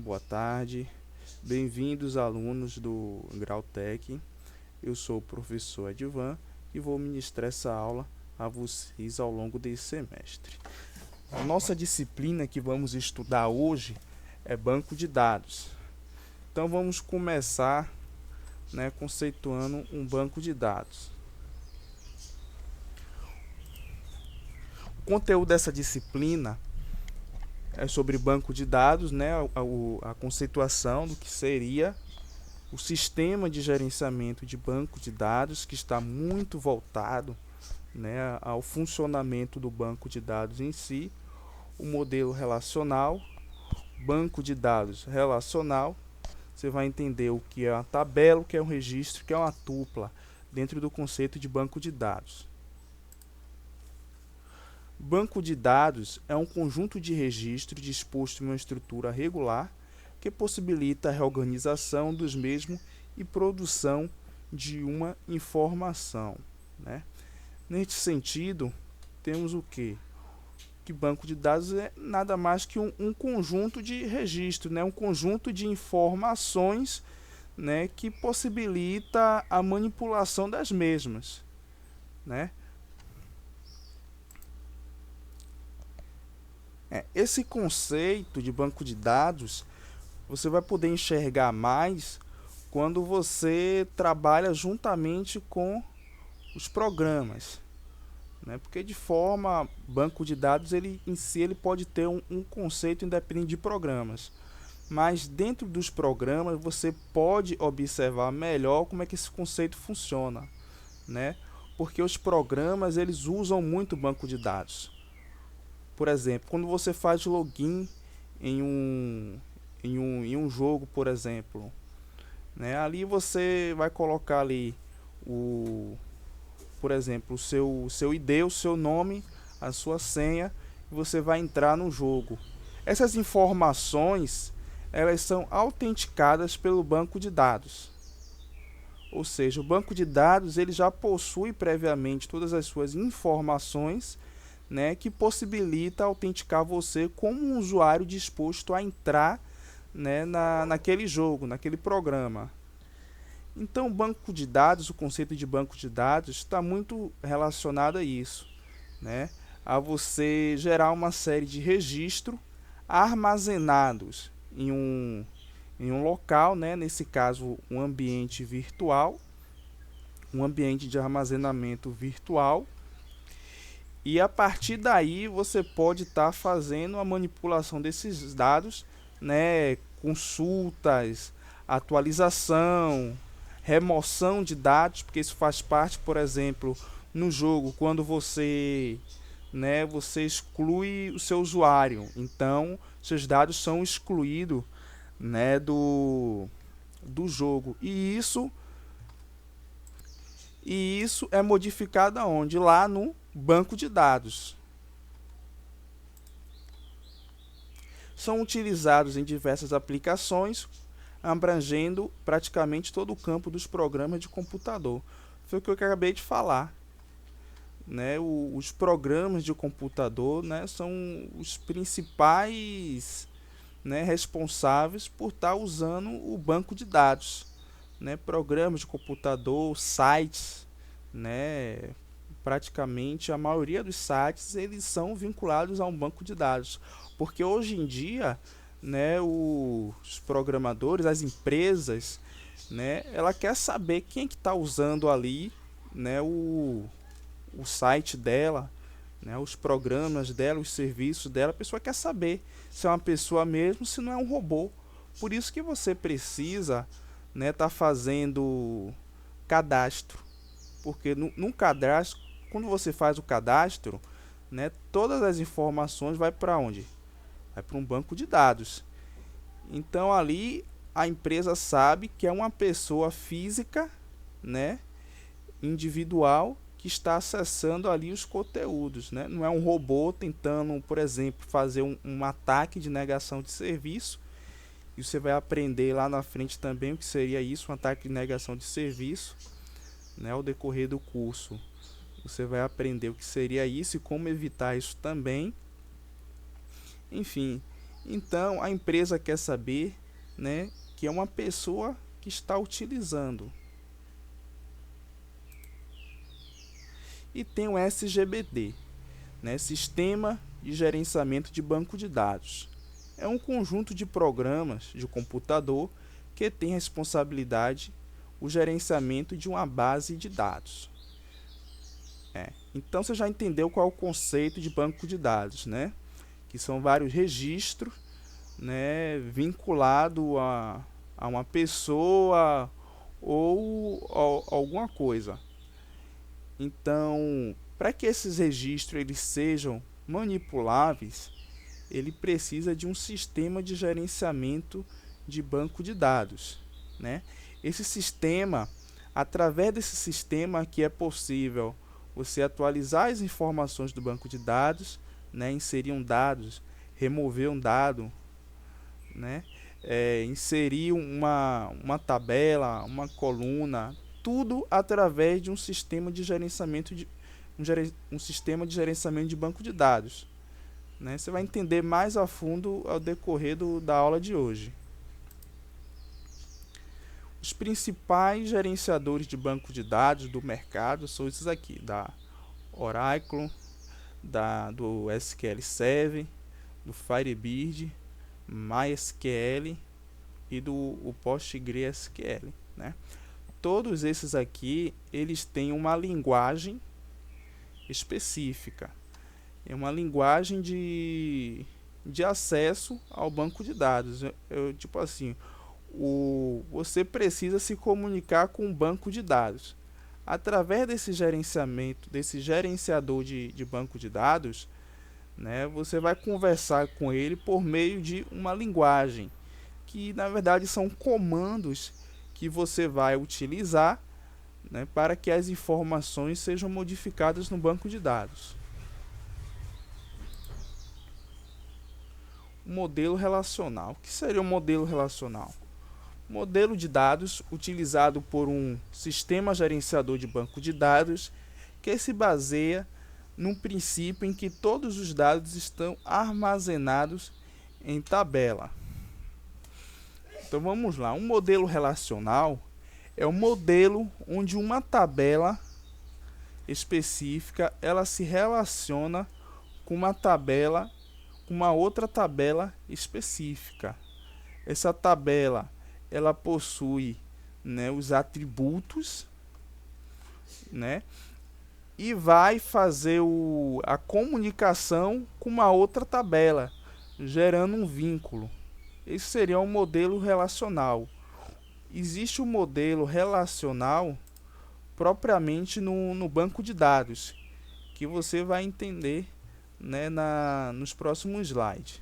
Boa tarde, bem-vindos alunos do Grautec. Eu sou o professor Edvan e vou ministrar essa aula a vocês ao longo desse semestre. A nossa disciplina que vamos estudar hoje é banco de dados. Então vamos começar, conceituando um banco de dados. O conteúdo dessa disciplina é sobre banco de dados, a conceituação do que seria o sistema de gerenciamento de banco de dados, que está muito voltado, ao funcionamento do banco de dados em si, o modelo relacional, banco de dados relacional. Você vai entender o que é uma tabela, o que é um registro, o que é uma tupla, dentro do conceito de banco de dados. Banco de dados é um conjunto de registros disposto em uma estrutura regular que possibilita a reorganização dos mesmos e produção de uma informação. Neste sentido, temos o quê? Que banco de dados é nada mais que um conjunto de registros, um conjunto de informações, que possibilita a manipulação das mesmas. Esse conceito de banco de dados você vai poder enxergar mais quando você trabalha juntamente com os programas, porque de forma banco de dados ele em si ele pode ter um conceito independente de programas, mas dentro dos programas você pode observar melhor como é que esse conceito funciona, porque os programas eles usam muito banco de dados. Por exemplo, quando você faz login em um jogo, por exemplo, ali você vai colocar ali por exemplo, o seu ID, o seu nome, a sua senha, e você vai entrar no jogo. Essas informações elas são autenticadas pelo banco de dados. Ou seja, o banco de dados ele já possui previamente todas as suas informações, que possibilita autenticar você como um usuário disposto a entrar, naquele jogo, naquele programa. Então, o banco de dados, o conceito de banco de dados está muito relacionado a isso, a você gerar uma série de registros armazenados em um local, nesse caso um ambiente virtual, um ambiente de armazenamento virtual. E a partir daí você pode estar fazendo a manipulação desses dados, consultas, atualização, remoção de dados, porque isso faz parte, por exemplo, no jogo, quando você exclui o seu usuário, então seus dados são excluídos, do jogo. E isso é modificado aonde? Lá no banco de dados. São utilizados em diversas aplicações, abrangendo praticamente todo o campo dos programas de computador. Foi o que eu acabei de falar. Os programas de computador, são os principais, responsáveis por estar usando o banco de dados. Programas de computador, sites, praticamente a maioria dos sites eles são vinculados a um banco de dados, porque hoje em dia, os programadores, as empresas, ela quer saber quem é que está usando ali, o site dela, os programas dela, os serviços dela. A pessoa quer saber se é uma pessoa mesmo, se não é um robô. Por isso que você precisa tá fazendo cadastro, porque no cadastro, quando você faz o cadastro, todas as informações vai para onde? Vai para um banco de dados. Então ali a empresa sabe que é uma pessoa física, individual, que está acessando ali os conteúdos, não é um robô tentando, por exemplo, fazer um ataque de negação de serviço. E você vai aprender lá na frente também o que seria isso, um ataque de negação de serviço, ao decorrer do curso. Você vai aprender o que seria isso e como evitar isso também. Enfim, Então a empresa quer saber, né, que é uma pessoa que está utilizando. E tem o SGBD, né, Sistema de Gerenciamento de Banco de Dados. É um conjunto de programas de computador que tem responsabilidade o gerenciamento de uma base de dados. Então você já entendeu qual é o conceito de banco de dados, né? Que são vários registros, né, vinculado a uma pessoa ou a alguma coisa. Então, para que esses registros eles sejam manipuláveis, ele precisa de um sistema de gerenciamento de banco de dados, né? Esse sistema, através desse sistema que é possível você atualizar as informações do banco de dados, né? Inserir um dado, remover um dado, né? Inserir uma tabela, uma coluna, tudo através de um sistema de gerenciamento um sistema de gerenciamento de banco de dados, né? Você vai entender mais a fundo ao decorrer da aula de hoje. Os principais gerenciadores de banco de dados do mercado são esses aqui, da Oracle, do SQL Server, do Firebird, MySQL e do PostgreSQL, né? Todos esses aqui, eles têm uma linguagem específica. É uma linguagem de acesso ao banco de dados. Tipo assim, você precisa se comunicar com o banco de dados. Através desse gerenciamento, desse gerenciador de banco de dados, né, você vai conversar com ele por meio de uma linguagem, que na verdade são comandos que você vai utilizar, né, para que as informações sejam modificadas no banco de dados. Modelo relacional. O que seria um modelo relacional? Modelo de dados utilizado por um sistema gerenciador de banco de dados que se baseia num princípio em que todos os dados estão armazenados em tabela. Então vamos lá, um modelo relacional é um modelo onde uma tabela específica ela se relaciona com uma outra tabela específica. Essa tabela ela possui, né, os atributos, né, e vai fazer a comunicação com uma outra tabela, gerando um vínculo. Esse seria um modelo relacional. Existe um modelo relacional propriamente no banco de dados, que você vai entender, né, nos próximos slides.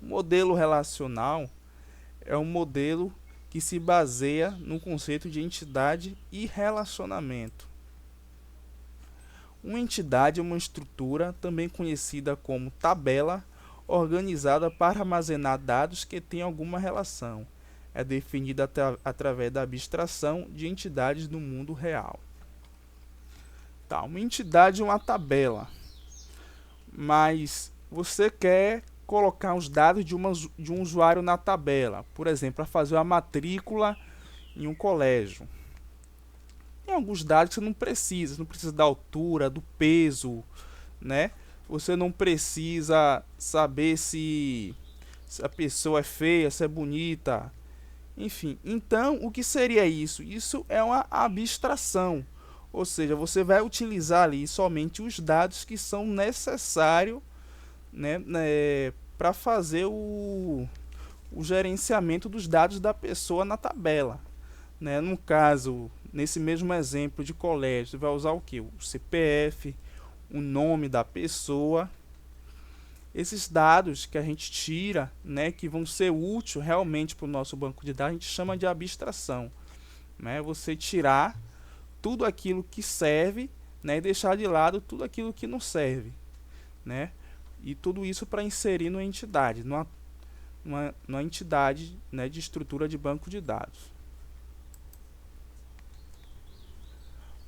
O modelo relacional é um modelo que se baseia no conceito de entidade e relacionamento. Uma entidade é uma estrutura, também conhecida como tabela, organizada para armazenar dados que têm alguma relação. É definida através da abstração de entidades no mundo real. Tá, uma entidade é uma tabela, mas você quer colocar os dados de um usuário na tabela, por exemplo, para fazer uma matrícula em um colégio. Tem alguns dados que você não precisa da altura, do peso, né? Você não precisa saber se a pessoa é feia, se é bonita, enfim. Então, o que seria isso? Isso é uma abstração, ou seja, você vai utilizar ali somente os dados que são necessários, né, para fazer o gerenciamento dos dados da pessoa na tabela, né? No caso, nesse mesmo exemplo de colégio, você vai usar o que? O CPF, o nome da pessoa. Esses dados que a gente tira, né, que vão ser úteis realmente para o nosso banco de dados, a gente chama de abstração, né? Você tirar tudo aquilo que serve, né, e deixar de lado tudo aquilo que não serve, né? E tudo isso para inserir numa entidade, numa entidade, né, de estrutura de banco de dados.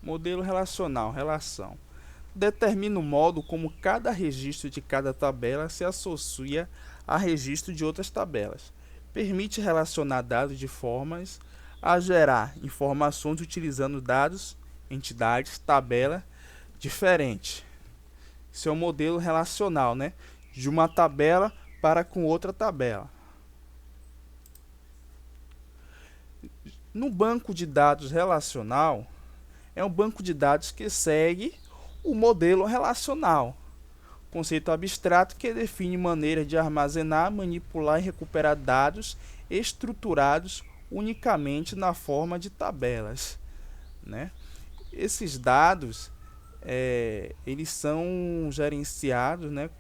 Modelo relacional, relação. determina o modo como cada registro de cada tabela se associa a registro de outras tabelas. Permite relacionar dados de formas a gerar informações utilizando dados, entidades, tabela diferente. Esse é o modelo relacional, né? De uma tabela para com outra tabela. No banco de dados relacional, é um banco de dados que segue o modelo relacional, conceito abstrato que define maneira de armazenar, manipular e recuperar dados estruturados unicamente na forma de tabelas, né? Esses dados eles são gerenciados, né,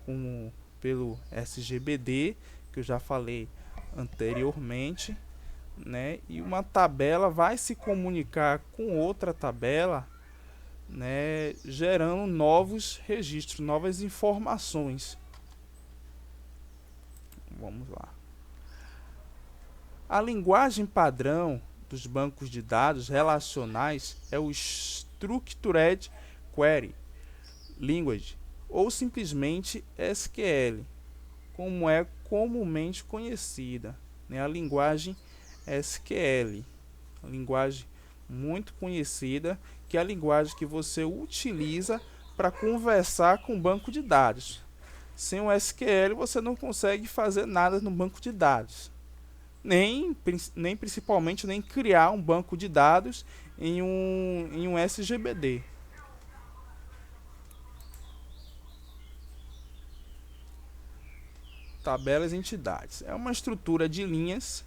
pelo SGBD, que eu já falei anteriormente, né? E uma tabela vai se comunicar com outra tabela, né, gerando novos registros, novas informações. Vamos lá. A linguagem padrão dos bancos de dados relacionais é o Structured Query Language, ou simplesmente SQL, como é comumente conhecida, né? A linguagem SQL, a linguagem muito conhecida, que é a linguagem que você utiliza para conversar com o banco de dados. Sem o SQL você não consegue fazer nada no banco de dados, nem principalmente nem criar um banco de dados em um SGBD. Tabelas e entidades. É uma estrutura de linhas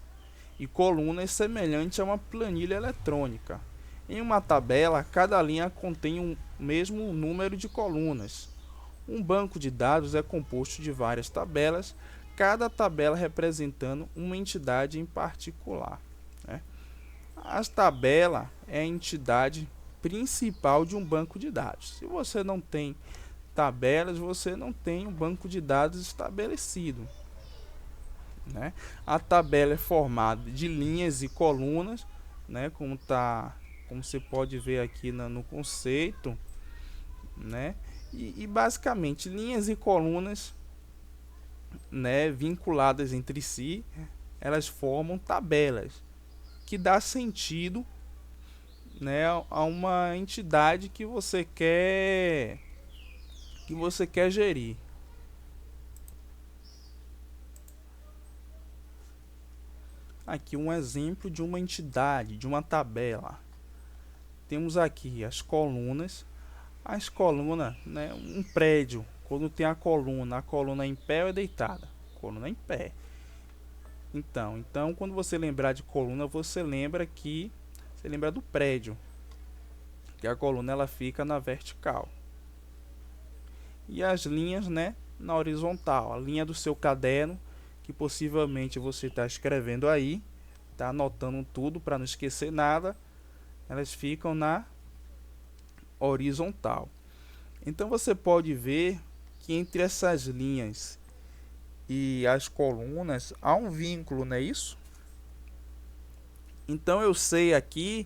e colunas semelhante a uma planilha eletrônica. Em uma tabela, cada linha contém o mesmo número de colunas. Um banco de dados é composto de várias tabelas, cada tabela representando uma entidade em particular, né? A tabela é a entidade principal de um banco de dados. Se você não tem tabelas, você não tem um banco de dados estabelecido, né? A tabela é formada de linhas e colunas, né? Como você pode ver aqui no conceito, né? E basicamente linhas e colunas, né, vinculadas entre si, elas formam tabelas que dá sentido, né, a uma entidade que você quer gerir. Aqui um exemplo de uma entidade, de uma tabela. Temos aqui as colunas. As colunas, né, um prédio, quando tem a coluna em pé ou é deitada? Coluna em pé. Então, quando você lembrar de coluna, você lembra do prédio, que a coluna ela fica na vertical. E as linhas, né, na horizontal. A linha do seu caderno, que possivelmente você está escrevendo aí, está anotando tudo para não esquecer nada, elas ficam na horizontal. Então você pode ver que entre essas linhas e as colunas há um vínculo, não é isso? Então eu sei aqui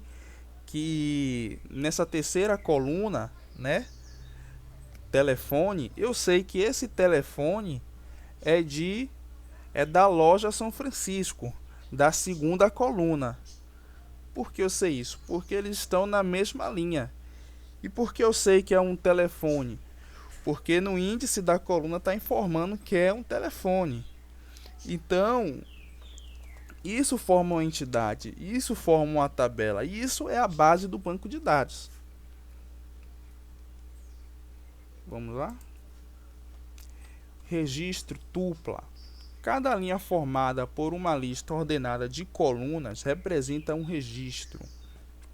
que nessa terceira coluna, né, telefone, eu sei que esse telefone é da loja São Francisco, da segunda coluna. Por que eu sei isso? Porque eles estão na mesma linha. E por que eu sei que é um telefone? Porque no índice da coluna está informando que é um telefone. Então, isso forma uma entidade, isso forma uma tabela, e isso é a base do banco de dados. Vamos lá? Registro tupla. Cada linha formada por uma lista ordenada de colunas representa um registro,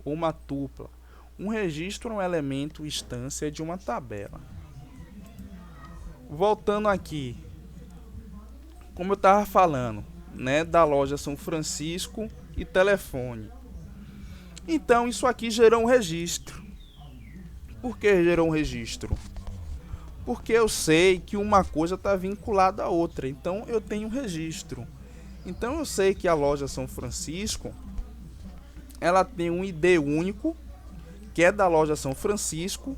ou uma tupla. Um registro é um elemento instância de uma tabela. Voltando aqui, como eu estava falando, né, da loja São Francisco e telefone. Então isso aqui gerou um registro. Por que gerou um registro? Porque eu sei que uma coisa está vinculada à outra, então eu tenho um registro. Então eu sei que a loja São Francisco ela tem um ID único, que é da loja São Francisco,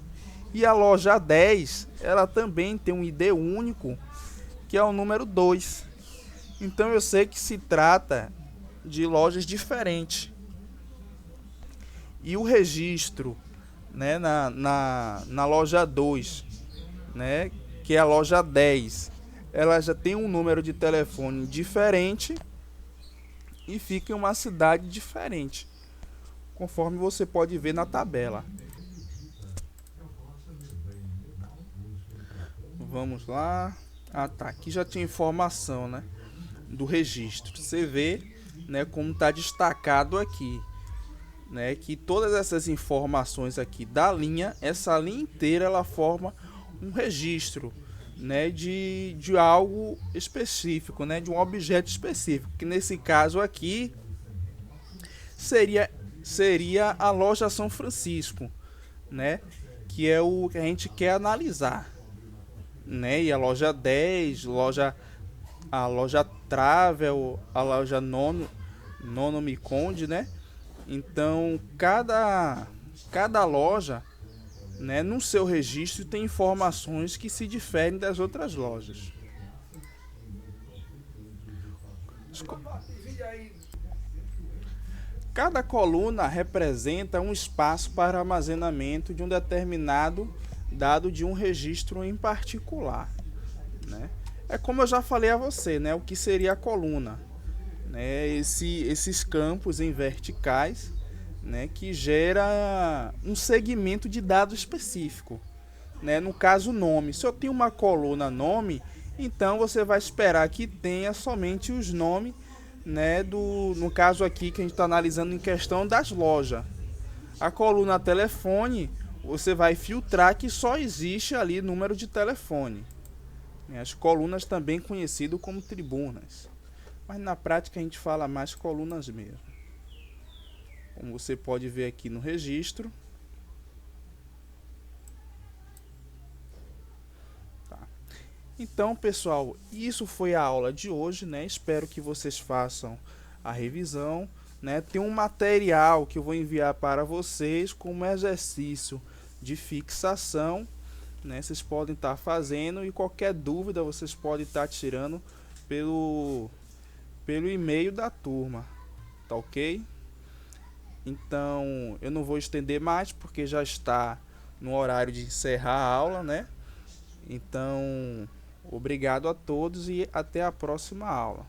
E a loja 10, ela também tem um ID único, que é o número 2. Então eu sei que se trata de lojas diferentes. E o registro, né, na loja 2, né, que é a loja 10, ela já tem um número de telefone diferente e fica em uma cidade diferente, conforme você pode ver na tabela. Vamos lá. Ah, tá. Aqui já tinha informação, né, do registro. Você vê, né, como está destacado aqui, né, que todas essas informações aqui da linha, essa linha inteira, ela forma um registro, né, de algo específico, né, de um objeto específico, que nesse caso aqui seria a loja São Francisco, né, que é o que a gente quer analisar, né? E a loja 10, a loja Travel, a loja Nono Me Conde, né? Então, cada loja, né, no seu registro tem informações que se diferem das outras lojas. Cada coluna representa um espaço para armazenamento de um determinado dado de um registro em particular, né? É como eu já falei a você, né, o que seria a coluna, né? Esses campos em verticais, né, que gera um segmento de dado específico, né? No caso nome, se eu tenho uma coluna nome, então você vai esperar que tenha somente os nomes, né, no caso aqui que a gente está analisando em questão das lojas. A coluna telefone, você vai filtrar que só existe ali número de telefone. As colunas também conhecido como tribunas, mas na prática a gente fala mais colunas mesmo. Como você pode ver aqui no registro. Tá. Então, pessoal, isso foi a aula de hoje, né? Espero que vocês façam a revisão, né? Tem um material que eu vou enviar para vocês como exercício de fixação, né? Vocês podem estar fazendo e qualquer dúvida vocês podem estar tirando pelo e-mail da turma, tá ok? Então eu não vou estender mais porque já está no horário de encerrar a aula, né? Então, obrigado a todos e até a próxima aula.